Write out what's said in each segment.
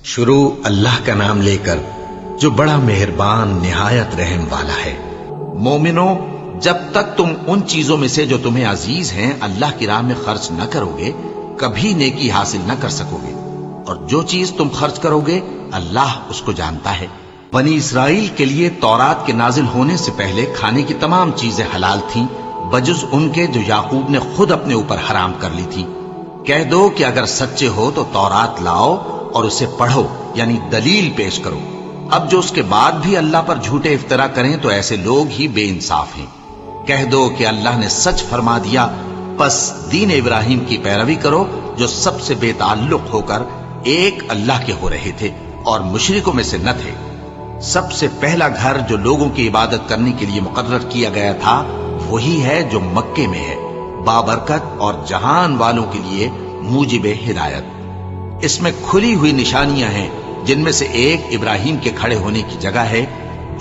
شروع اللہ کا نام لے کر جو بڑا مہربان نہایت رحم والا ہے۔ مومنو، جب تک تم ان چیزوں میں سے جو تمہیں عزیز ہیں اللہ کی راہ میں خرچ نہ کرو گے کبھی نیکی حاصل نہ کر سکو گے، اور جو چیز تم خرچ کرو گے اللہ اس کو جانتا ہے۔ بنی اسرائیل کے لیے تورات کے نازل ہونے سے پہلے کھانے کی تمام چیزیں حلال تھیں بجز ان کے جو یعقوب نے خود اپنے اوپر حرام کر لی تھی۔ کہہ دو کہ اگر سچے ہو تو تورات لاؤ اور اسے پڑھو، یعنی دلیل پیش کرو۔ اب جو اس کے بعد بھی اللہ پر جھوٹے افطرا کریں تو ایسے لوگ ہی بے انصاف ہیں۔ کہہ دو کہ اللہ نے سچ فرما دیا، پس دین ابراہیم کی پیروی کرو جو سب سے بے تعلق ہو کر ایک اللہ کے ہو رہے تھے اور مشرکوں میں سے نہ تھے۔ سب سے پہلا گھر جو لوگوں کی عبادت کرنے کے لیے مقرر کیا گیا تھا وہی ہے جو مکے میں ہے، بابرکت اور جہان والوں کے لیے موجب ہدایت۔ اس میں کھلی ہوئی نشانیاں ہیں جن میں سے ایک ابراہیم کے کھڑے ہونے کی جگہ ہے۔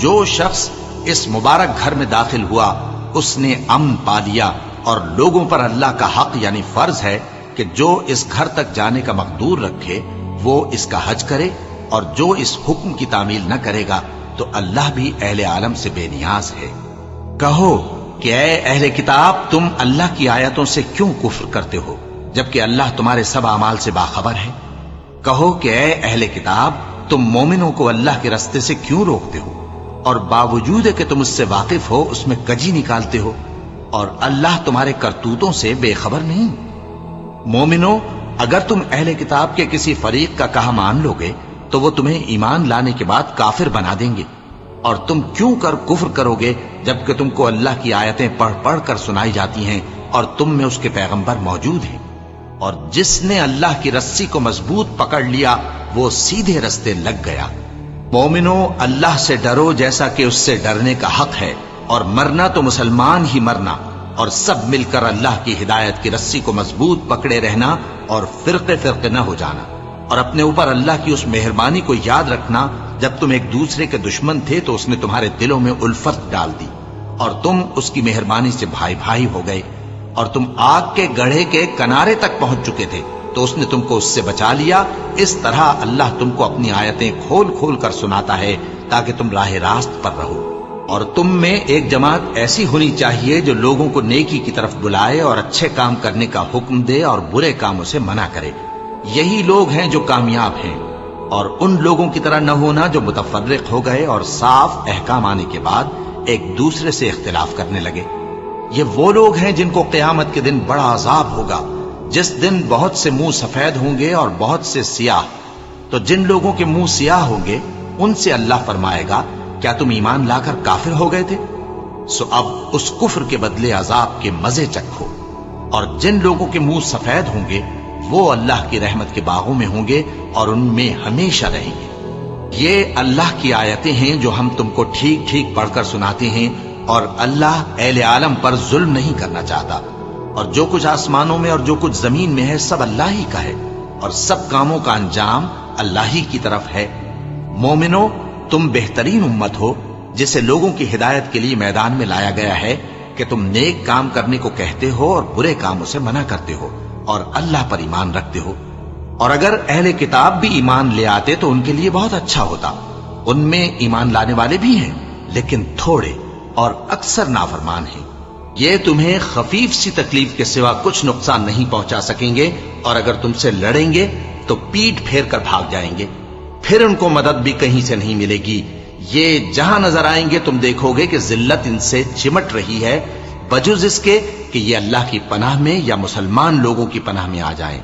جو شخص اس مبارک گھر میں داخل ہوا اس نے امن پا لیا، اور لوگوں پر اللہ کا حق یعنی فرض ہے کہ جو اس گھر تک جانے کا مقدور رکھے وہ اس کا حج کرے، اور جو اس حکم کی تعمیل نہ کرے گا تو اللہ بھی اہل عالم سے بے نیاز ہے۔ کہو کہ اے اہل کتاب، تم اللہ کی آیتوں سے کیوں کفر کرتے ہو جبکہ اللہ تمہارے سب اعمال سے باخبر ہے؟ کہو کہ اے اہل کتاب، تم مومنوں کو اللہ کے رستے سے کیوں روکتے ہو اور باوجود کہ تم اس سے واقف ہو اس میں کجی نکالتے ہو، اور اللہ تمہارے کرتوتوں سے بے خبر نہیں؟ مومنو، اگر تم اہل کتاب کے کسی فریق کا کہا مان لو گے تو وہ تمہیں ایمان لانے کے بعد کافر بنا دیں گے، اور تم کیوں کر کفر کرو گے جبکہ تم کو اللہ کی آیتیں پڑھ پڑھ کر سنائی جاتی ہیں اور تم میں اس کے پیغمبر موجود ہیں؟ اور جس نے اللہ کی رسی کو مضبوط پکڑ لیا وہ سیدھے رستے لگ گیا۔ مومنو، اللہ سے ڈرو جیسا کہ اس سے ڈرنے کا حق ہے، اور مرنا تو مسلمان ہی مرنا، اور سب مل کر اللہ کی ہدایت کی رسی کو مضبوط پکڑے رہنا اور فرقے فرقے نہ ہو جانا، اور اپنے اوپر اللہ کی اس مہربانی کو یاد رکھنا جب تم ایک دوسرے کے دشمن تھے تو اس نے تمہارے دلوں میں الفت ڈال دی اور تم اس کی مہربانی سے بھائی بھائی ہو گئے، اور تم آگ کے گڑھے کے کنارے تک پہنچ چکے تھے تو اس نے تم کو اس سے بچا لیا۔ اس طرح اللہ تم کو اپنی آیتیں کھول کھول کر سناتا ہے تاکہ تم راہ راست پر رہو۔ اور تم میں ایک جماعت ایسی ہونی چاہیے جو لوگوں کو نیکی کی طرف بلائے اور اچھے کام کرنے کا حکم دے اور برے کاموں سے منع کرے۔ یہی لوگ ہیں جو کامیاب ہیں، اور ان لوگوں کی طرح نہ ہونا جو متفرق ہو گئے اور صاف احکام آنے کے بعد ایک دوسرے سے اختلاف کرنے لگے۔ یہ وہ لوگ ہیں جن کو قیامت کے دن بڑا عذاب ہوگا، جس دن بہت سے منہ سفید ہوں گے اور بہت سے سیاہ۔ تو جن لوگوں کے منہ سیاہ ہوں گے ان سے اللہ فرمائے گا، کیا تم ایمان لا کر کافر ہو گئے تھے؟ سو اب اس کفر کے بدلے عذاب کے مزے چکھو۔ اور جن لوگوں کے منہ سفید ہوں گے وہ اللہ کی رحمت کے باغوں میں ہوں گے اور ان میں ہمیشہ رہیں گے۔ یہ اللہ کی آیتیں ہیں جو ہم تم کو ٹھیک ٹھیک پڑھ کر سناتے ہیں، اور اللہ اہل عالم پر ظلم نہیں کرنا چاہتا، اور جو کچھ آسمانوں میں اور جو کچھ زمین میں ہے سب اللہ ہی کا ہے، اور سب کاموں کا انجام اللہ ہی کی طرف ہے۔ مومنو، تم بہترین امت ہو جسے لوگوں کی ہدایت کے لیے میدان میں لایا گیا ہے کہ تم نیک کام کرنے کو کہتے ہو اور برے کاموں سے منع کرتے ہو اور اللہ پر ایمان رکھتے ہو۔ اور اگر اہل کتاب بھی ایمان لے آتے تو ان کے لیے بہت اچھا ہوتا۔ ان میں ایمان لانے والے بھی ہیں لیکن تھوڑے، اور اکثر نافرمان ہیں۔ یہ تمہیں خفیف سی تکلیف کے سوا کچھ نقصان نہیں پہنچا سکیں گے، اور اگر تم سے لڑیں گے تو پیٹ پھیر کر بھاگ جائیں گے، پھر ان کو مدد بھی کہیں سے نہیں ملے گی۔ یہ جہاں نظر آئیں گے تم دیکھو گے کہ ذلت ان سے چمٹ رہی ہے، بجز اس کے کہ یہ اللہ کی پناہ میں یا مسلمان لوگوں کی پناہ میں آ جائیں۔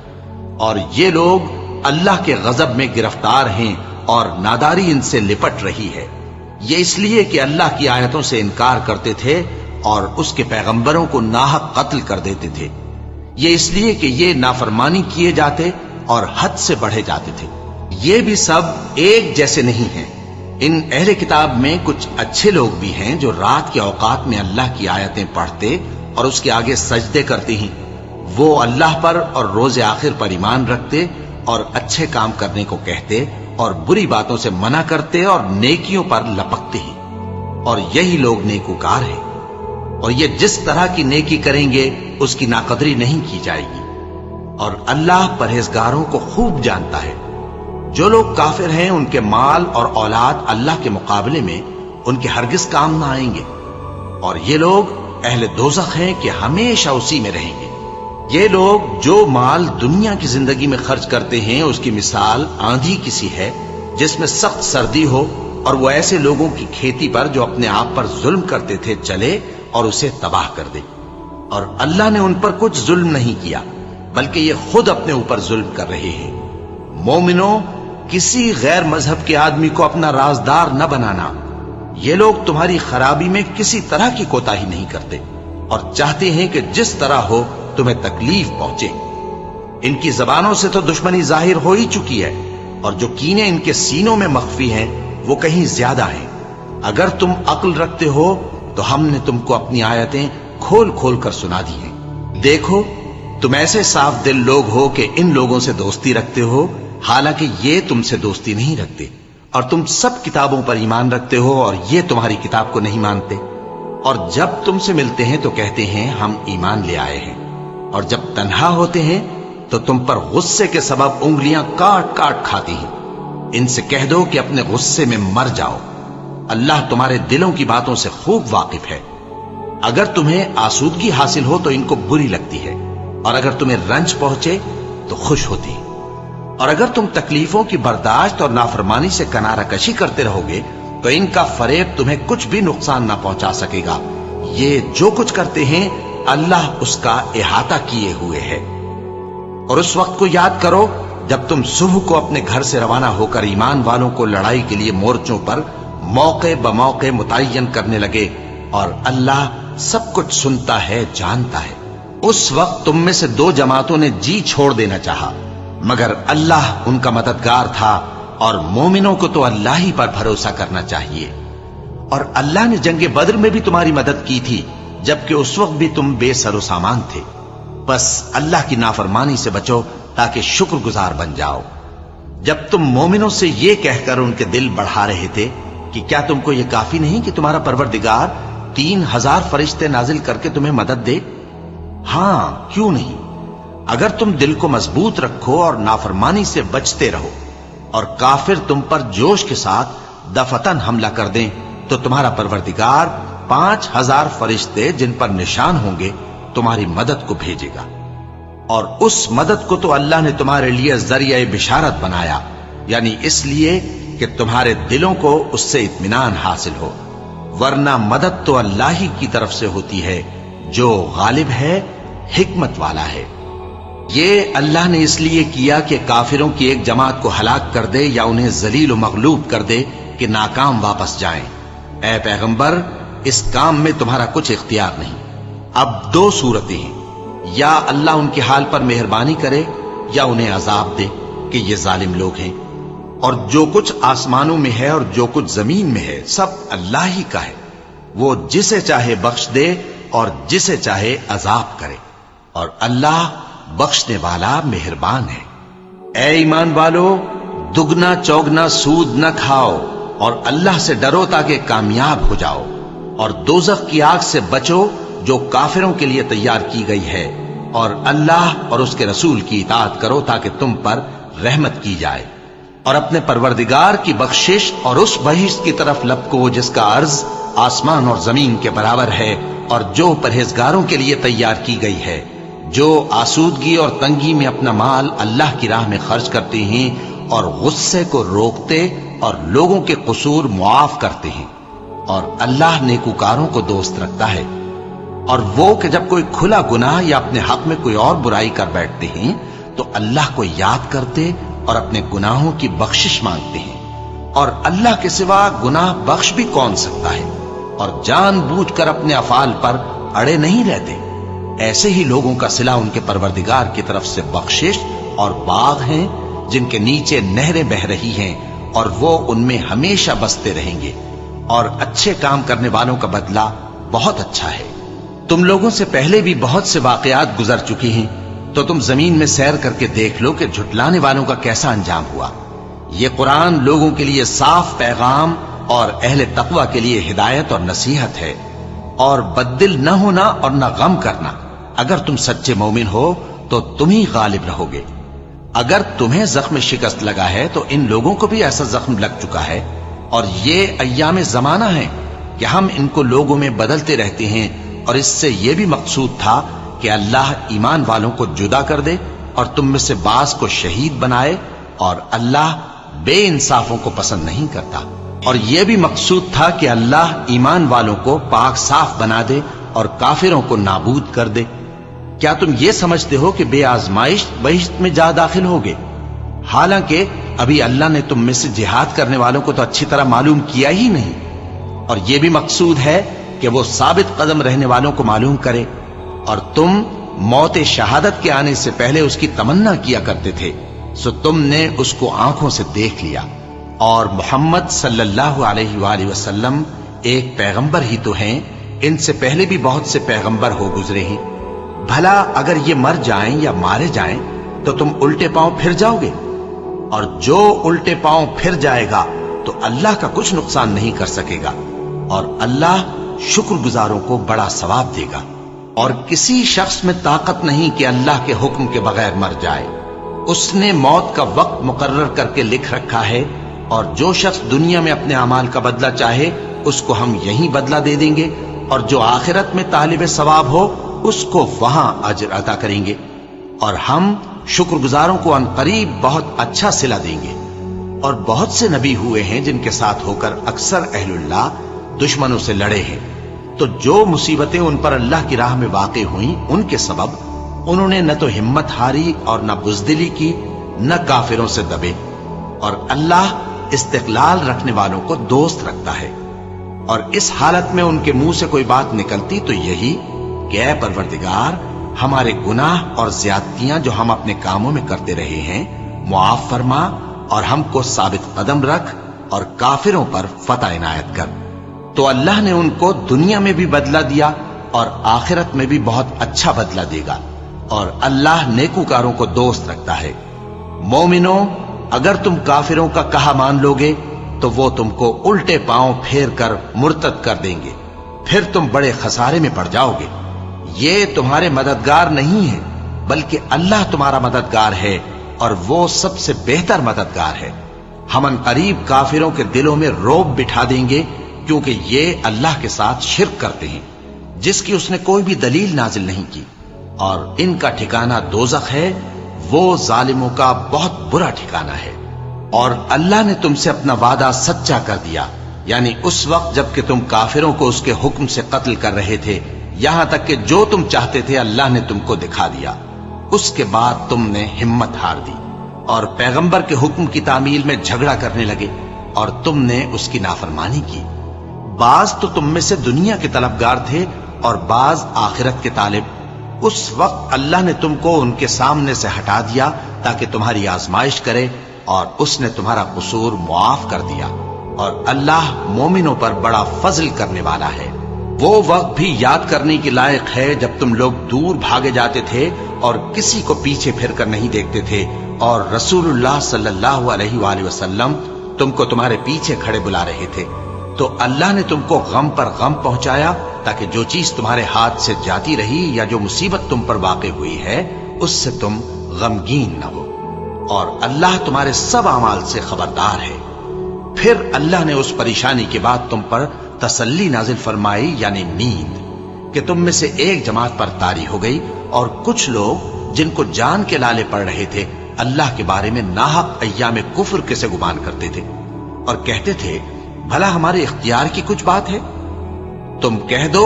اور یہ لوگ اللہ کے غضب میں گرفتار ہیں اور ناداری ان سے لپٹ رہی ہے۔ یہ اس لیے کہ اللہ کی آیتوں سے انکار کرتے تھے اور اس کے پیغمبروں کو ناحق قتل کر دیتے تھے۔ یہ اس لیے کہ یہ نافرمانی کیے جاتے اور حد سے بڑھے جاتے تھے۔ یہ بھی سب ایک جیسے نہیں ہیں۔ ان اہل کتاب میں کچھ اچھے لوگ بھی ہیں جو رات کے اوقات میں اللہ کی آیتیں پڑھتے اور اس کے آگے سجدے کرتے ہیں۔ وہ اللہ پر اور روز آخر پر ایمان رکھتے اور اچھے کام کرنے کو کہتے اور بری باتوں سے منع کرتے اور نیکیوں پر لپکتے ہیں، اور یہی لوگ نیکوکار ہیں۔ اور یہ جس طرح کی نیکی کریں گے اس کی ناقدری نہیں کی جائے گی، اور اللہ پرہیزگاروں کو خوب جانتا ہے۔ جو لوگ کافر ہیں ان کے مال اور اولاد اللہ کے مقابلے میں ان کے ہرگز کام نہ آئیں گے، اور یہ لوگ اہل دوزخ ہیں کہ ہمیشہ اسی میں رہیں گے۔ یہ لوگ جو مال دنیا کی زندگی میں خرچ کرتے ہیں اس کی مثال آندھی کسی ہے جس میں سخت سردی ہو، اور وہ ایسے لوگوں کی کھیتی پر جو اپنے آپ پر ظلم کرتے تھے چلے اور اسے تباہ کر دے۔ اور اللہ نے ان پر کچھ ظلم نہیں کیا بلکہ یہ خود اپنے اوپر ظلم کر رہے ہیں۔ مومنوں، کسی غیر مذہب کے آدمی کو اپنا رازدار نہ بنانا۔ یہ لوگ تمہاری خرابی میں کسی طرح کی کوتاہی نہیں کرتے اور چاہتے ہیں کہ جس طرح ہو تمہیں تکلیف پہنچے۔ ان کی زبانوں سے تو دشمنی ظاہر ہو ہی چکی ہے، اور جو کینے ان کے سینوں میں مخفی ہیں وہ کہیں زیادہ ہیں۔ اگر تم عقل رکھتے ہو تو ہم نے تم کو اپنی آیتیں کھول کھول کر سنا دی ہیں۔ دیکھو، تم ایسے صاف دل لوگ ہو کہ ان لوگوں سے دوستی رکھتے ہو، حالانکہ یہ تم سے دوستی نہیں رکھتے، اور تم سب کتابوں پر ایمان رکھتے ہو اور یہ تمہاری کتاب کو نہیں مانتے۔ اور جب تم سے ملتے ہیں تو کہتے ہیں ہم ایمان لے آئے ہیں، اور جب تنہا ہوتے ہیں تو تم پر غصے کے سبب انگلیاں کاٹ کاٹ کھاتی ہیں۔ ان سے کہہ دو کہ اپنے غصے میں مر جاؤ، اللہ تمہارے دلوں کی باتوں سے خوب واقف ہے۔ اگر تمہیں آسودگی حاصل ہو تو ان کو بری لگتی ہے، اور اگر تمہیں رنج پہنچے تو خوش ہوتی ہے۔ اور اگر تم تکلیفوں کی برداشت اور نافرمانی سے کنارہ کشی کرتے رہو گے تو ان کا فریب تمہیں کچھ بھی نقصان نہ پہنچا سکے گا۔ یہ جو کچھ کرتے ہیں اللہ اس کا احاطہ کیے ہوئے ہے۔ اور اس وقت کو یاد کرو جب تم صبح کو اپنے گھر سے روانہ ہو کر ایمان والوں کو لڑائی کے لیے مورچوں پر موقع بموقع متعین کرنے لگے، اور اللہ سب کچھ سنتا ہے، جانتا ہے۔ اس وقت تم میں سے دو جماعتوں نے جی چھوڑ دینا چاہا، مگر اللہ ان کا مددگار تھا، اور مومنوں کو تو اللہ ہی پر بھروسہ کرنا چاہیے۔ اور اللہ نے جنگ بدر میں بھی تمہاری مدد کی تھی جبکہ اس وقت بھی تم بے سر و سامان تھے۔ بس اللہ کی نافرمانی سے بچو تاکہ شکر گزار بن جاؤ۔ جب تم مومنوں سے یہ کہہ کر ان کے دل بڑھا رہے تھے کہ کیا تم کو یہ کافی نہیں کہ تمہارا پروردگار 3000 فرشتے نازل کر کے تمہیں مدد دے؟ ہاں، کیوں نہیں؟ اگر تم دل کو مضبوط رکھو اور نافرمانی سے بچتے رہو، اور کافر تم پر جوش کے ساتھ دفتن حملہ کر دیں، تو تمہارا پروردگار 5000 فرشتے جن پر نشان ہوں گے تمہاری مدد کو بھیجے گا۔ اور اس مدد کو تو اللہ نے تمہارے لیے ذریعہ بشارت بنایا، یعنی اس لیے کہ تمہارے دلوں کو اس سے اطمینان حاصل ہو، ورنہ مدد تو اللہ ہی کی طرف سے ہوتی ہے جو غالب ہے، حکمت والا ہے۔ یہ اللہ نے اس لیے کیا کہ کافروں کی ایک جماعت کو ہلاک کر دے یا انہیں ذلیل و مغلوب کر دے کہ ناکام واپس جائیں۔ اے پیغمبر، اس کام میں تمہارا کچھ اختیار نہیں۔ اب دو صورتیں ہیں، یا اللہ ان کے حال پر مہربانی کرے یا انہیں عذاب دے کہ یہ ظالم لوگ ہیں۔ اور جو کچھ آسمانوں میں ہے اور جو کچھ زمین میں ہے سب اللہ ہی کا ہے، وہ جسے چاہے بخش دے اور جسے چاہے عذاب کرے، اور اللہ بخشنے والا مہربان ہے۔ اے ایمان والو، دگنا چوگنا سود نہ کھاؤ اور اللہ سے ڈرو تاکہ کامیاب ہو جاؤ، اور دوزخ کی آگ سے بچو جو کافروں کے لیے تیار کی گئی ہے، اور اللہ اور اس کے رسول کی اطاعت کرو تاکہ تم پر رحمت کی جائے، اور اپنے پروردگار کی بخشش اور اس بہشت کی طرف لپکو جس کا عرض آسمان اور زمین کے برابر ہے، اور جو پرہیزگاروں کے لیے تیار کی گئی ہے، جو آسودگی اور تنگی میں اپنا مال اللہ کی راہ میں خرچ کرتے ہیں اور غصے کو روکتے اور لوگوں کے قصور معاف کرتے ہیں، اور اللہ نیکوکاروں کو دوست رکھتا ہے۔ اور وہ کہ جب کوئی کھلا گناہ یا اپنے حق میں کوئی اور برائی کر بیٹھتے ہیں تو اللہ کو یاد کرتے اور اپنے گناہوں کی بخشش مانگتے ہیں، اور اللہ کے سوا گناہ بخش بھی کون سکتا ہے، اور جان بوجھ کر اپنے افعال پر اڑے نہیں رہتے۔ ایسے ہی لوگوں کا صلہ ان کے پروردگار کی طرف سے بخشش اور باغ ہیں جن کے نیچے نہریں بہ رہی ہیں، اور وہ ان میں ہمیشہ بستے رہیں گے، اور اچھے کام کرنے والوں کا بدلہ بہت اچھا ہے۔ تم لوگوں سے پہلے بھی بہت سے واقعات گزر چکی ہیں، تو تم زمین میں سیر کر کے دیکھ لو کہ جھٹلانے والوں کا کیسا انجام ہوا۔ یہ قرآن لوگوں کے لیے صاف پیغام اور اہل تقوی کے لیے ہدایت اور نصیحت ہے، اور بددل نہ ہونا اور نہ غم کرنا۔ اگر تم سچے مومن ہو تو تم ہی غالب رہو گے۔ اگر تمہیں زخم شکست لگا ہے تو ان لوگوں کو بھی ایسا زخم لگ چکا ہے، اور یہ ایام زمانہ ہیں کہ ہم ان کو لوگوں میں بدلتے رہتے ہیں، اور اس سے یہ بھی مقصود تھا کہ اللہ ایمان والوں کو جدا کر دے اور تم میں سے بعض کو شہید بنائے، اور اللہ بے انصافوں کو پسند نہیں کرتا۔ اور یہ بھی مقصود تھا کہ اللہ ایمان والوں کو پاک صاف بنا دے اور کافروں کو نابود کر دے۔ کیا تم یہ سمجھتے ہو کہ بے آزمائش بہشت میں جا داخل ہوگے؟ حالانکہ ابھی اللہ نے تم میں سے جہاد کرنے والوں کو تو اچھی طرح معلوم کیا ہی نہیں، اور یہ بھی مقصود ہے کہ وہ ثابت قدم رہنے والوں کو معلوم کرے، اور تم موت شہادت کے آنے سے پہلے اس کی تمنا کیا کرتے تھے، سو تم نے اس کو آنکھوں سے دیکھ لیا۔ اور محمد صلی اللہ علیہ وآلہ وسلم ایک پیغمبر ہی تو ہیں، ان سے پہلے بھی بہت سے پیغمبر ہو گزرے ہیں۔ بھلا اگر یہ مر جائیں یا مارے جائیں تو تم الٹے پاؤں پھر جاؤ گے؟ اور جو الٹے پاؤں پھر جائے گا تو اللہ کا کچھ نقصان نہیں کر سکے گا، اور اللہ شکر گزاروں کو بڑا ثواب دے گا۔ اور کسی شخص میں طاقت نہیں کہ اللہ کے حکم کے بغیر مر جائے، اس نے موت کا وقت مقرر کر کے لکھ رکھا ہے، اور جو شخص دنیا میں اپنے اعمال کا بدلہ چاہے اس کو ہم یہی بدلہ دے دیں گے، اور جو آخرت میں طالب ثواب ہو اس کو وہاں اجر عطا کریں گے، اور ہم شکر گزاروں کو ان قریب بہت اچھا صلہ دیں گے۔ اور بہت سے نبی ہوئے ہیں جن کے ساتھ ہو کر اکثر اہل اللہ دشمنوں سے لڑے ہیں، تو جو مصیبتیں ان پر اللہ کی راہ میں واقع ہوئیں ان کے سبب انہوں نے نہ تو ہمت ہاری اور نہ بزدلی کی، نہ کافروں سے دبے، اور اللہ استقلال رکھنے والوں کو دوست رکھتا ہے۔ اور اس حالت میں ان کے منہ سے کوئی بات نکلتی تو یہی کہ اے پروردگار، ہمارے گناہ اور زیادتیاں جو ہم اپنے کاموں میں کرتے رہے ہیں معاف فرما، اور ہم کو ثابت قدم رکھ، اور کافروں پر فتح عنایت کر۔ تو اللہ نے ان کو دنیا میں بھی بدلہ دیا اور آخرت میں بھی بہت اچھا بدلہ دے گا، اور اللہ نیکوکاروں کو دوست رکھتا ہے۔ مومنو، اگر تم کافروں کا کہا مان لوگے تو وہ تم کو الٹے پاؤں پھیر کر مرتد کر دیں گے، پھر تم بڑے خسارے میں پڑ جاؤ گے۔ یہ تمہارے مددگار نہیں ہے بلکہ اللہ تمہارا مددگار ہے، اور وہ سب سے بہتر مددگار ہے۔ ہم ان قریب کافروں کے دلوں میں رعب بٹھا دیں گے، کیونکہ یہ اللہ کے ساتھ شرک کرتے ہیں جس کی اس نے کوئی بھی دلیل نازل نہیں کی، اور ان کا ٹھکانہ دوزخ ہے، وہ ظالموں کا بہت برا ٹھکانہ ہے۔ اور اللہ نے تم سے اپنا وعدہ سچا کر دیا، یعنی اس وقت جب کہ تم کافروں کو اس کے حکم سے قتل کر رہے تھے، یہاں تک کہ جو تم چاہتے تھے اللہ نے تم کو دکھا دیا۔ اس کے بعد تم نے ہمت ہار دی اور پیغمبر کے حکم کی تعمیل میں جھگڑا کرنے لگے، اور تم نے اس کی نافرمانی کی۔ بعض تو تم میں سے دنیا کے طلبگار تھے اور بعض آخرت کے طالب۔ اس وقت اللہ نے تم کو ان کے سامنے سے ہٹا دیا تاکہ تمہاری آزمائش کرے، اور اس نے تمہارا قصور معاف کر دیا، اور اللہ مومنوں پر بڑا فضل کرنے والا ہے۔ وہ وقت بھی یاد کرنے کے لائق ہے جب تم لوگ دور بھاگے جاتے تھے اور کسی کو پیچھے پھر کر نہیں دیکھتے تھے، اور رسول اللہ صلی اللہ علیہ وآلہ وسلم تم کو تمہارے پیچھے کھڑے بلا رہے تھے، تو اللہ نے تم کو غم پر غم پہنچایا تاکہ جو چیز تمہارے ہاتھ سے جاتی رہی یا جو مصیبت تم پر واقع ہوئی ہے اس سے تم غمگین نہ ہو، اور اللہ تمہارے سب اعمال سے خبردار ہے۔ پھر اللہ نے اس پریشانی کے بعد تم پر تسلی نازل فرمائی، یعنی نیند، کہ تم میں سے ایک جماعت پر طاری ہو گئی، اور کچھ لوگ جن کو جان کے لالے پڑ رہے تھے اللہ کے بارے میں ناحق ایام کفر کے سے گمان کرتے تھے، اور کہتے تھے بھلا ہمارے اختیار کی کچھ بات ہے؟ تم کہہ دو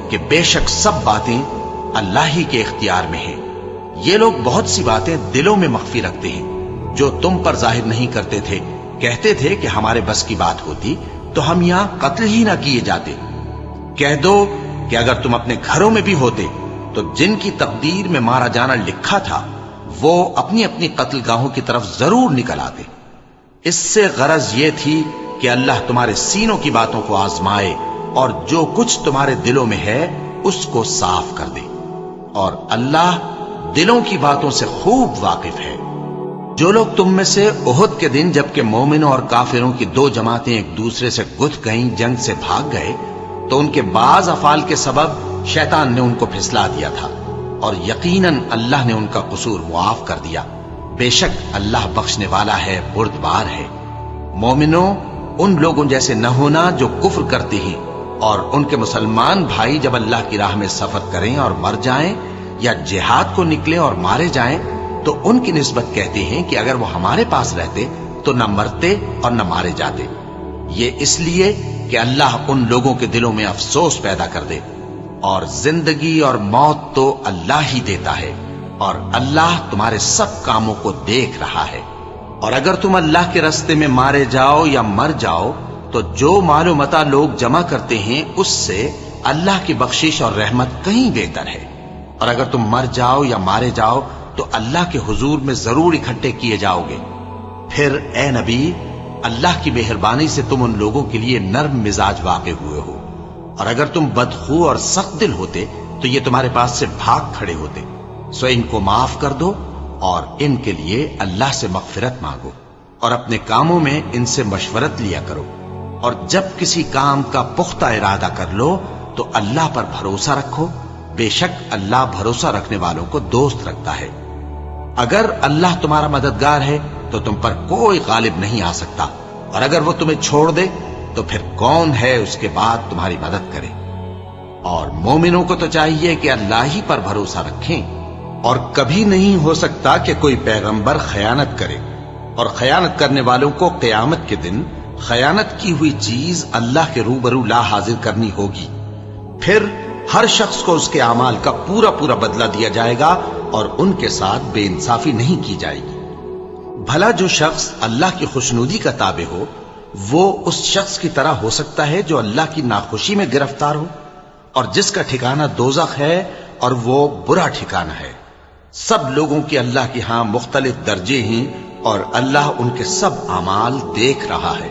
کہ بے شک سب باتیں اللہ ہی کے اختیار میں ہیں۔ یہ لوگ بہت سی باتیں دلوں میں مخفی رکھتے ہیں جو تم پر ظاہر نہیں کرتے تھے۔ کہتے تھے کہ ہمارے بس کی بات ہوتی تو ہم یہاں قتل ہی نہ کیے جاتے۔ کہہ دو کہ اگر تم اپنے گھروں میں بھی ہوتے تو جن کی تقدیر میں مارا جانا لکھا تھا وہ اپنی اپنی قتل گاہوں کی طرف ضرور نکل آتے۔ اس سے غرض یہ تھی کہ اللہ تمہارے سینوں کی باتوں کو آزمائے اور جو کچھ تمہارے دلوں میں ہے اس کو صاف کر دے، اور اللہ دلوں کی باتوں سے خوب واقف ہے۔ جو لوگ تم میں سے احد کے دن جبکہ مومنوں اور کافروں کی دو جماعتیں ایک دوسرے سے گتھ گئیں جنگ سے بھاگ گئے تو ان کے بعض افعال کے سبب شیطان نے ان کو پھسلا دیا تھا، اور یقیناً اللہ نے ان کا قصور معاف کر دیا۔ بے شک اللہ بخشنے والا ہے، بردبار ہے۔ مومنوں، ان لوگوں جیسے نہ ہونا جو کفر کرتے ہیں اور ان کے مسلمان بھائی جب اللہ کی راہ میں سفر کریں اور مر جائیں یا جہاد کو نکلیں اور مارے جائیں تو ان کی نسبت کہتے ہیں کہ اگر وہ ہمارے پاس رہتے تو نہ مرتے اور نہ مارے جاتے۔ یہ اس لیے کہ اللہ ان لوگوں کے دلوں میں افسوس پیدا کر دے، اور زندگی اور موت تو اللہ ہی دیتا ہے، اور اللہ تمہارے سب کاموں کو دیکھ رہا ہے۔ اور اگر تم اللہ کے راستے میں مارے جاؤ یا مر جاؤ تو جو مال و متاع لوگ جمع کرتے ہیں اس سے اللہ کی بخشش اور رحمت کہیں بہتر ہے۔ اور اگر تم مر جاؤ یا مارے جاؤ تو اللہ کے حضور میں ضرور اکٹھے کیے جاؤ گے۔ پھر اے نبی، اللہ کی مہربانی سے تم ان لوگوں کے لیے نرم مزاج واقع ہوئے ہو، اور اگر تم بدخو اور سخت دل ہوتے تو یہ تمہارے پاس سے بھاگ کھڑے ہوتے۔ سو ان کو معاف کر دو اور ان کے لیے اللہ سے مغفرت مانگو، اور اپنے کاموں میں ان سے مشورت لیا کرو، اور جب کسی کام کا پختہ ارادہ کر لو تو اللہ پر بھروسہ رکھو، بے شک اللہ بھروسہ رکھنے والوں کو دوست رکھتا ہے۔ اگر اللہ تمہارا مددگار ہے تو تم پر کوئی غالب نہیں آ سکتا، اور اگر وہ تمہیں چھوڑ دے تو پھر کون ہے اس کے بعد تمہاری مدد کرے۔ اور مومنوں کو تو چاہیے کہ اللہ ہی پر بھروسہ رکھیں، اور کبھی نہیں ہو سکتا کہ کوئی پیغمبر خیانت کرے، اور خیانت کرنے والوں کو قیامت کے دن خیانت کی ہوئی چیز اللہ کے روبرو لا حاضر کرنی ہوگی۔ پھر ہر شخص کو اس کے اعمال کا پورا پورا بدلہ دیا جائے گا، اور ان کے ساتھ بے انصافی نہیں کی جائے گی۔ بھلا جو شخص اللہ کی خوشنودی کا تابع ہو وہ اس شخص کی طرح ہو سکتا ہے جو اللہ کی ناخوشی میں گرفتار ہو، اور جس کا ٹھکانہ دوزخ ہے اور وہ برا ٹھکانہ ہے۔ سب لوگوں کے اللہ کے ہاں مختلف درجے ہیں، اور اللہ ان کے سب اعمال دیکھ رہا ہے۔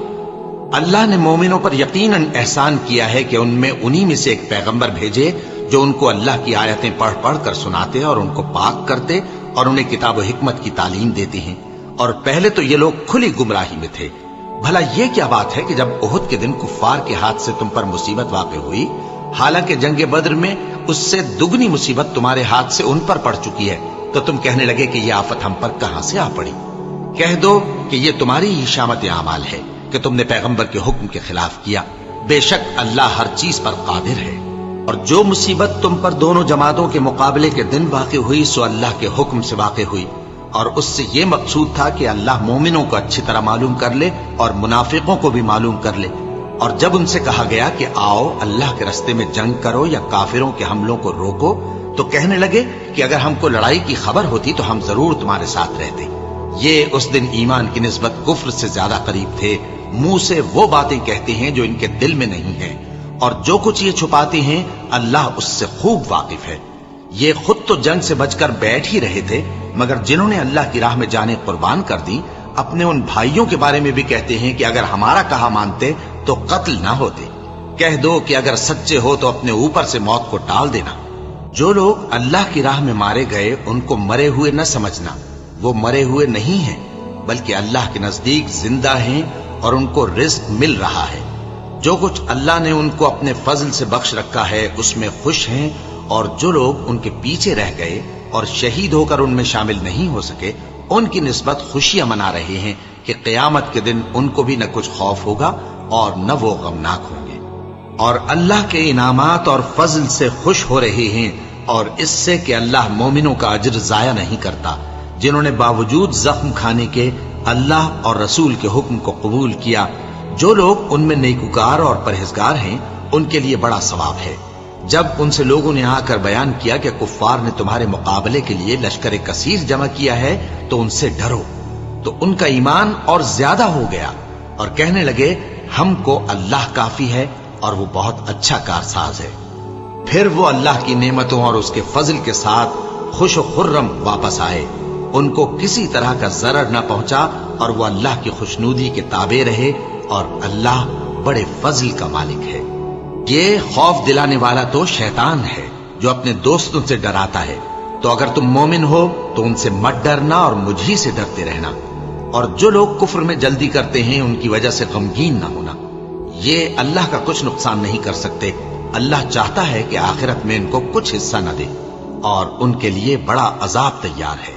اللہ نے مومنوں پر یقیناً احسان کیا ہے کہ ان میں انہی میں سے ایک پیغمبر بھیجے جو ان کو اللہ کی آیتیں پڑھ پڑھ کر سناتے اور ان کو پاک کرتے اور انہیں کتاب و حکمت کی تعلیم دیتے ہیں، اور پہلے تو یہ لوگ کھلی گمراہی میں تھے۔ بھلا یہ کیا بات ہے کہ جب احد کے دن کفار کے ہاتھ سے تم پر مصیبت واقع ہوئی، حالانکہ جنگ بدر میں اس سے دگنی مصیبت تمہارے ہاتھ سے ان پر پڑ چکی ہے، تو تم کہنے لگے کہ یہ آفت ہم پر کہاں سے آ پڑی؟ کہہ دو کہ یہ تمہاری ہی شامت اعمال ہے کہ تم نے پیغمبر کے حکم کے خلاف کیا، بے شک اللہ ہر چیز پر قادر ہے۔ اور جو مصیبت تم پر دونوں جماعتوں کے مقابلے کے دن واقع ہوئی سو اللہ کے حکم سے واقع ہوئی، اور اس سے یہ مقصود تھا کہ اللہ مومنوں کو اچھی طرح معلوم کر لے اور منافقوں کو بھی معلوم کر لے۔ اور جب ان سے کہا گیا کہ آؤ اللہ کے راستے میں جنگ کرو یا کافروں کے حملوں کو روکو، تو کہنے لگے کہ اگر ہم کو لڑائی کی خبر ہوتی تو ہم ضرور تمہارے ساتھ رہتے۔ یہ اس دن ایمان کی نسبت کفر سے زیادہ قریب تھے، منہ سے وہ باتیں کہتے ہیں جو ان کے دل میں نہیں ہیں، اور جو کچھ یہ چھپاتے ہیں اللہ اس سے خوب واقف ہے۔ یہ خود تو جنگ سے بچ کر بیٹھ ہی رہے تھے، مگر جنہوں نے اللہ کی راہ میں جانیں قربان کر دی اپنے ان بھائیوں کے بارے میں بھی کہتے ہیں کہ اگر ہمارا کہا مانتے تو قتل نہ ہوتے۔ کہہ دو کہ اگر سچے ہو تو اپنے اوپر سے موت کو ٹال دینا۔ جو لوگ اللہ کی راہ میں مارے گئے ان کو مرے ہوئے نہ سمجھنا، وہ مرے ہوئے نہیں ہیں بلکہ اللہ کے نزدیک زندہ ہیں اور ان کو رزق مل رہا ہے۔ جو کچھ اللہ نے ان کو اپنے فضل سے بخش رکھا ہے اس میں خوش ہیں، اور جو لوگ ان کے پیچھے رہ گئے اور شہید ہو کر ان میں شامل نہیں ہو سکے ان کی نسبت خوشیاں منا رہے ہیں کہ قیامت کے دن ان کو بھی نہ کچھ خوف ہوگا اور نہ وہ غمناک ہوں گے، اور اللہ کے انعامات اور فضل سے خوش ہو رہے ہیں، اور اس سے کہ اللہ مومنوں کا اجر ضائع نہیں کرتا۔ جنہوں نے باوجود زخم کھانے کے اللہ اور رسول کے حکم کو قبول کیا، جو لوگ ان میں نیکوکار اور پرہیزگار ہیں ان کے لیے بڑا ثواب ہے۔ جب ان سے لوگوں نے آ کر بیان کیا کہ کفار نے تمہارے مقابلے کے لیے لشکر کثیر جمع کیا ہے تو ان سے ڈرو، تو ان کا ایمان اور زیادہ ہو گیا، اور کہنے لگے ہم کو اللہ کافی ہے اور وہ بہت اچھا کارساز ہے۔ پھر وہ اللہ کی نعمتوں اور اس کے فضل کے ساتھ خوش و خرم واپس آئے، ان کو کسی طرح کا ضرر نہ پہنچا، اور وہ اللہ کی خوشنودی کے تابع رہے، اور اللہ بڑے فضل کا مالک ہے۔ یہ خوف دلانے والا تو شیطان ہے جو اپنے دوستوں سے ڈراتا ہے، تو اگر تم مومن ہو تو ان سے مت ڈرنا اور مجھ سے ڈرتے رہنا، اور جو لوگ کفر میں جلدی کرتے ہیں ان کی وجہ سے غمگین نہ ہونا۔ یہ اللہ کا کچھ نقصان نہیں کر سکتے، اللہ چاہتا ہے کہ آخرت میں ان کو کچھ حصہ نہ دے، اور ان کے لیے بڑا عذاب تیار ہے۔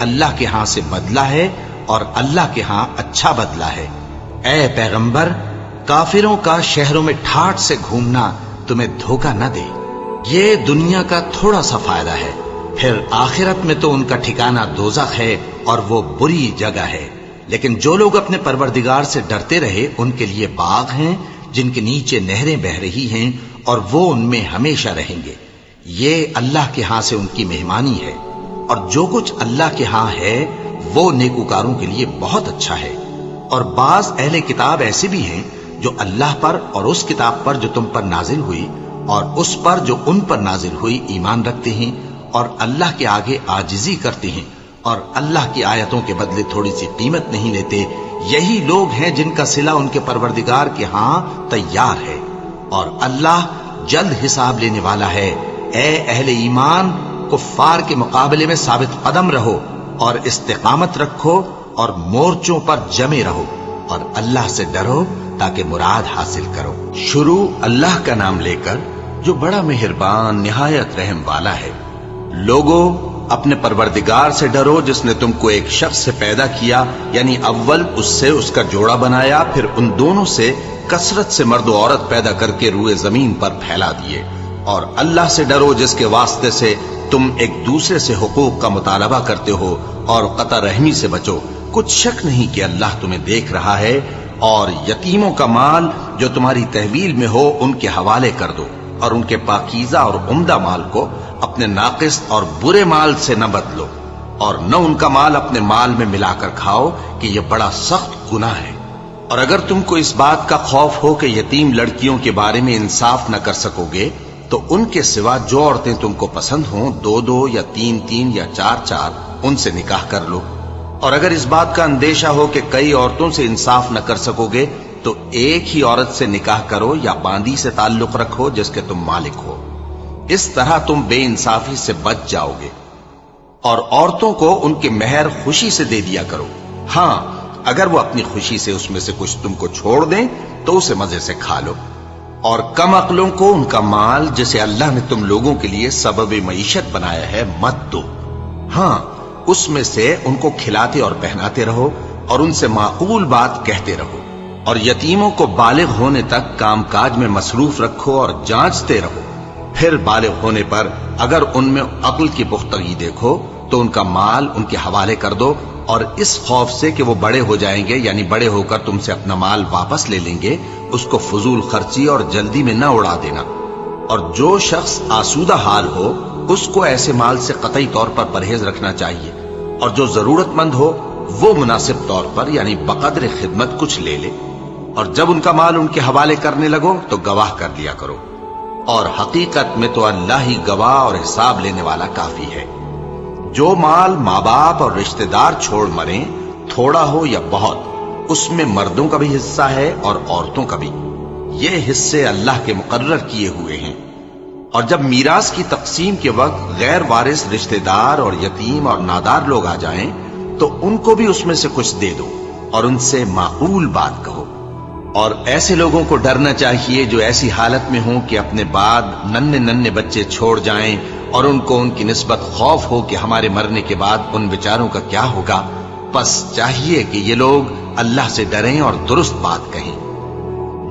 اللہ کے ہاں سے بدلہ ہے اور اللہ کے ہاں اچھا بدلہ ہے۔ اے پیغمبر، کافروں کا شہروں میں ٹھاٹ سے گھومنا تمہیں دھوکہ نہ دے۔ یہ دنیا کا تھوڑا سا فائدہ ہے، پھر آخرت میں تو ان کا ٹھکانہ دوزخ ہے اور وہ بری جگہ ہے۔ لیکن جو لوگ اپنے پروردگار سے ڈرتے رہے ان کے لیے باغ ہیں جن کے نیچے نہریں بہہ رہی ہیں اور وہ ان میں ہمیشہ رہیں گے۔ یہ اللہ کے ہاں سے ان کی مہمانی ہے، اور جو کچھ اللہ کے ہاں ہے وہ نیکوکاروں کے لیے بہت اچھا ہے۔ اور بعض اہل کتاب ایسے بھی ہیں جو اللہ پر اور اس کتاب پر جو تم پر نازل ہوئی اور اس پر جو ان پر نازل ہوئی ایمان رکھتے ہیں اور اللہ کے آگے عاجزی کرتے ہیں اور اللہ کی آیتوں کے بدلے تھوڑی سی قیمت نہیں لیتے۔ یہی لوگ ہیں جن کا صلہ ان کے پروردگار کے ہاں تیار ہے، اور اللہ جلد حساب لینے والا ہے۔ اے اہل ایمان، کفار کے مقابلے میں ثابت قدم رہو اور استقامت رکھو اور مورچوں پر جمے رہو اور اللہ سے ڈرو تاکہ مراد حاصل کرو۔ شروع اللہ کا نام لے کر جو بڑا مہربان نہایت رحم والا ہے۔ لوگو، اپنے پروردگار سے ڈرو جس نے تم کو ایک شخص سے پیدا کیا، یعنی اول اس سے اس کا جوڑا بنایا، پھر ان دونوں سے کثرت سے مرد و عورت پیدا کر کے روئے زمین پر پھیلا دیے۔ اور اللہ سے ڈرو جس کے واسطے سے تم ایک دوسرے سے حقوق کا مطالبہ کرتے ہو، اور قطع رحمی سے بچو۔ کچھ شک نہیں کہ اللہ تمہیں دیکھ رہا ہے۔ اور یتیموں کا مال جو تمہاری تحویل میں ہو ان کے حوالے کر دو، اور ان کے پاکیزہ اور عمدہ مال کو اپنے ناقص اور برے مال سے نہ بدلو، اور نہ ان کا مال اپنے مال میں ملا کر کھاؤ کہ یہ بڑا سخت گناہ ہے۔ اور اگر تم کو اس بات کا خوف ہو کہ یتیم لڑکیوں کے بارے میں انصاف نہ کر سکو گے تو ان کے سوا جو عورتیں تم کو پسند ہوں، 2 یا 3 یا 4 ان سے نکاح کر لو۔ اور اگر اس بات کا اندیشہ ہو کہ کئی عورتوں سے انصاف نہ کر سکو گے تو ایک ہی عورت سے نکاح کرو یا باندی سے تعلق رکھو جس کے تم مالک ہو۔ اس طرح تم بے انصافی سے بچ جاؤ گے۔ اور عورتوں کو ان کے مہر خوشی سے دے دیا کرو۔ ہاں، اگر وہ اپنی خوشی سے اس میں سے کچھ تم کو چھوڑ دیں تو اسے مزے سے کھا لو۔ اور کم عقلوں کو ان کا مال جسے اللہ نے تم لوگوں کے لیے سبب معیشت بنایا ہے مت دو۔ ہاں، اس میں سے ان کو کھلاتے اور پہناتے رہو اور ان سے معقول بات کہتے رہو۔ اور یتیموں کو بالغ ہونے تک کام کاج میں مصروف رکھو اور جانچتے رہو۔ پھر بالغ ہونے پر اگر ان میں عقل کی پختگی دیکھو تو ان کا مال ان کے حوالے کر دو، اور اس خوف سے کہ وہ بڑے ہو جائیں گے، یعنی بڑے ہو کر تم سے اپنا مال واپس لے لیں گے، اس کو فضول خرچی اور جلدی میں نہ اڑا دینا۔ اور جو شخص آسودہ حال ہو اس کو ایسے مال سے قطعی طور پر پرہیز رکھنا چاہیے، اور جو ضرورت مند ہو وہ مناسب طور پر یعنی بقدر خدمت کچھ لے لے۔ اور جب ان کا مال ان کے حوالے کرنے لگو تو گواہ کر لیا کرو، اور حقیقت میں تو اللہ ہی گواہ اور حساب لینے والا کافی ہے۔ جو مال ماں باپ اور رشتہ دار چھوڑ مریں، تھوڑا ہو یا بہت، اس میں مردوں کا بھی حصہ ہے اور عورتوں کا بھی۔ یہ حصے اللہ کے مقرر کیے ہوئے ہیں۔ اور جب میراث کی تقسیم کے وقت غیر وارث رشتہ دار اور یتیم اور نادار لوگ آ جائیں تو ان کو بھی اس میں سے کچھ دے دو اور ان سے معقول بات کہو۔ اور ایسے لوگوں کو ڈرنا چاہیے جو ایسی حالت میں ہوں کہ اپنے بعد ننھے بچے چھوڑ جائیں اور ان کو ان کی نسبت خوف ہو کہ ہمارے مرنے کے بعد ان بیچاروں کا کیا ہوگا۔ پس چاہیے کہ یہ لوگ اللہ سے ڈریں اور درست بات کہیں۔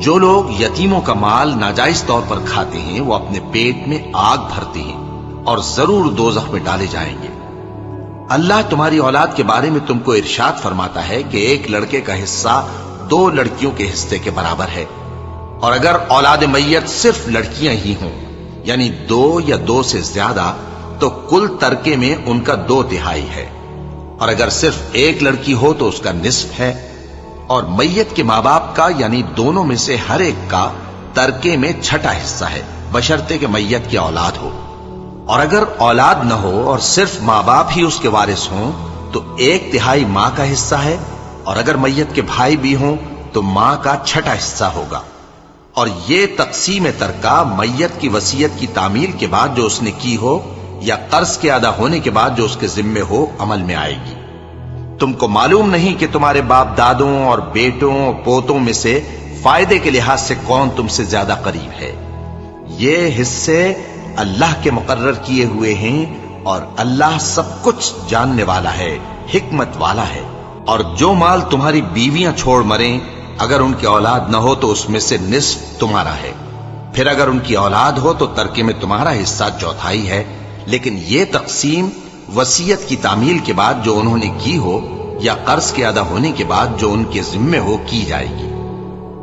جو لوگ یتیموں کا مال ناجائز طور پر کھاتے ہیں وہ اپنے پیٹ میں آگ بھرتے ہیں اور ضرور دوزخ میں ڈالے جائیں گے۔ اللہ تمہاری اولاد کے بارے میں تم کو ارشاد فرماتا ہے کہ ایک لڑکے کا حصہ 2 لڑکیوں کے حصے کے برابر ہے، اور اگر اولاد میت صرف لڑکیاں ہی ہوں یعنی 2 یا 2 سے زیادہ تو کل ترکے میں ان کا 2/3 ہے، اور اگر صرف ایک لڑکی ہو تو اس کا نصف ہے، اور میت کے ماں باپ کا یعنی دونوں میں سے ہر ایک کا ترکے میں 6واں حصہ ہے، بشرطے کہ میت کی اولاد ہو۔ اور اگر اولاد نہ ہو اور صرف ماں باپ ہی اس کے وارث ہوں تو 1/3 ماں کا حصہ ہے، اور اگر میت کے بھائی بھی ہوں تو ماں کا 6واں حصہ ہوگا۔ اور یہ تقسیم ترکہ میت کی وصیت کی تعمیل کے بعد جو اس نے کی ہو یا قرض کے ادا ہونے کے بعد جو اس کے ذمے ہو عمل میں آئے گی۔ تم کو معلوم نہیں کہ تمہارے باپ دادوں اور بیٹوں اور پوتوں میں سے فائدے کے لحاظ سے کون تم سے زیادہ قریب ہے۔ یہ حصے اللہ کے مقرر کیے ہوئے ہیں اور اللہ سب کچھ جاننے والا ہے، حکمت والا ہے۔ اور جو مال تمہاری بیویاں چھوڑ مریں، اگر ان کی اولاد نہ ہو تو اس میں سے نصف تمہارا ہے، پھر اگر ان کی اولاد ہو تو ترکے میں تمہارا حصہ چوتھائی ہے، لیکن یہ تقسیم وصیت کی تعمیل کے بعد جو انہوں نے کی ہو یا قرض کے ادا ہونے کے بعد جو ان کے ذمے ہو کی جائے گی۔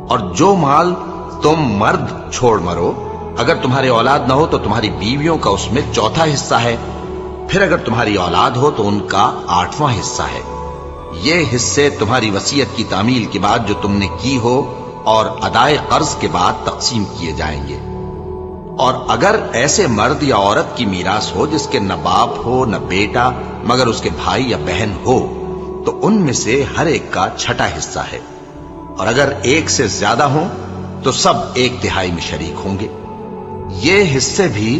اور جو مال تم مرد چھوڑ مرو، اگر تمہاری اولاد نہ ہو تو تمہاری بیویوں کا اس میں چوتھا حصہ ہے، پھر اگر تمہاری اولاد ہو تو ان کا 8واں حصہ ہے۔ یہ حصے تمہاری وصیت کی تعمیل کے بعد جو تم نے کی ہو اور ادائے قرض کے بعد تقسیم کیے جائیں گے۔ اور اگر ایسے مرد یا عورت کی میراث ہو جس کے نہ باپ ہو نہ بیٹا مگر اس کے بھائی یا بہن ہو، تو ان میں سے ہر ایک کا چھٹا حصہ ہے، اور اگر ایک سے زیادہ ہوں تو سب 1/3 میں شریک ہوں گے۔ یہ حصے بھی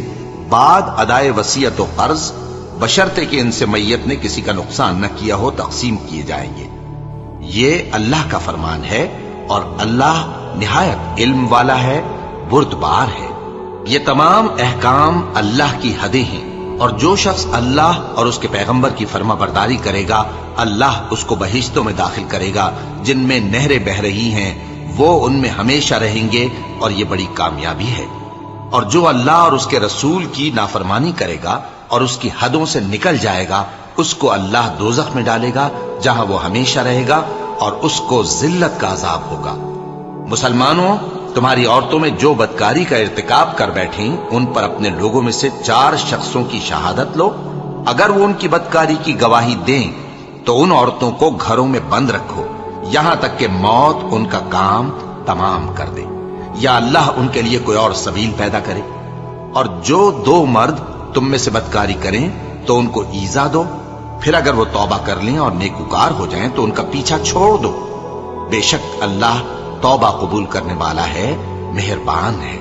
بعد ادائے وصیت و قرض بشرطے کہ ان سے میت نے کسی کا نقصان نہ کیا ہو تقسیم کیے جائیں گے۔ یہ اللہ کا فرمان ہے اور اللہ نہایت علم والا ہے، بردبار ہے۔ یہ تمام احکام اللہ کی حدیں ہیں، اور جو شخص اللہ اور اس کے پیغمبر کی فرما برداری کرے گا اللہ اس کو بہشتوں میں داخل کرے گا جن میں نہریں بہ رہی ہیں، وہ ان میں ہمیشہ رہیں گے، اور یہ بڑی کامیابی ہے۔ اور جو اللہ اور اس کے رسول کی نافرمانی کرے گا اور اس کی حدوں سے نکل جائے گا، اس کو اللہ دوزخ میں ڈالے گا جہاں وہ ہمیشہ رہے گا، اور اس کو ذلت کا عذاب ہوگا۔ مسلمانوں، تمہاری عورتوں میں جو بدکاری کا ارتکاب کر بیٹھیں ان پر اپنے لوگوں میں سے 4 شخصوں کی شہادت لو۔ اگر وہ ان کی بدکاری کی گواہی دیں تو ان عورتوں کو گھروں میں بند رکھو یہاں تک کہ موت ان کا کام تمام کر دے، یا اللہ ان کے لیے کوئی اور سبیل پیدا کرے۔ اور جو 2 مرد تم میں سے بدکاری کریں تو ان کو ایذا دو، پھر اگر وہ توبہ کر لیں اور نیکوکار ہو جائیں تو ان کا پیچھا چھوڑ دو۔ بے شک اللہ توبہ قبول کرنے والا ہے، مہربان ہے۔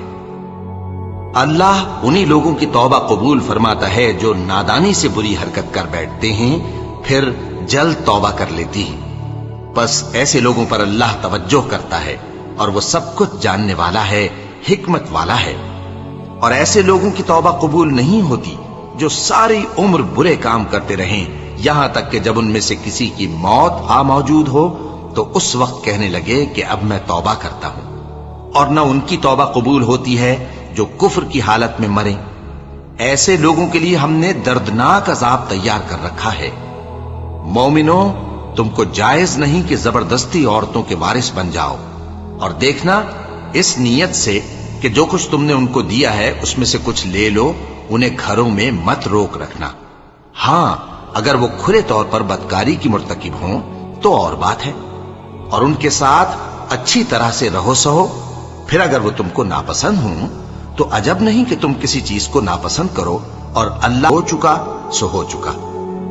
اللہ انہی لوگوں کی توبہ قبول فرماتا ہے جو نادانی سے بری حرکت کر بیٹھتے ہیں پھر جلد توبہ کر لیتی ہیں، بس ایسے لوگوں پر اللہ توجہ کرتا ہے اور وہ سب کچھ جاننے والا ہے، حکمت والا ہے۔ اور ایسے لوگوں کی توبہ قبول نہیں ہوتی جو ساری عمر برے کام کرتے رہیں یہاں تک کہ جب ان میں سے کسی کی موت آ موجود ہو تو اس وقت کہنے لگے کہ اب میں توبہ کرتا ہوں۔ اور نہ ان کی توبہ قبول ہوتی ہے جو کفر کی حالت میں مریں۔ ایسے لوگوں کے لیے ہم نے دردناک عذاب تیار کر رکھا ہے۔ مومنوں، تم کو جائز نہیں کہ زبردستی عورتوں کے وارث بن جاؤ، اور دیکھنا اس نیت سے کہ جو کچھ تم نے ان کو دیا ہے اس میں سے کچھ لے لو، انہیں گھروں میں مت روک رکھنا۔ ہاں، اگر وہ کھلے طور پر بدکاری کی مرتکب ہوں تو اور بات ہے، اور ان کے ساتھ اچھی طرح سے رہو سہو۔ پھر اگر وہ تم کو ناپسند ہوں تو عجب نہیں کہ تم کسی چیز کو ناپسند کرو، اور اللہ ہو چکا سو ہو چکا۔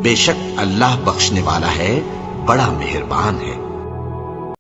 بے شک اللہ بخشنے والا ہے، بڑا مہربان ہے۔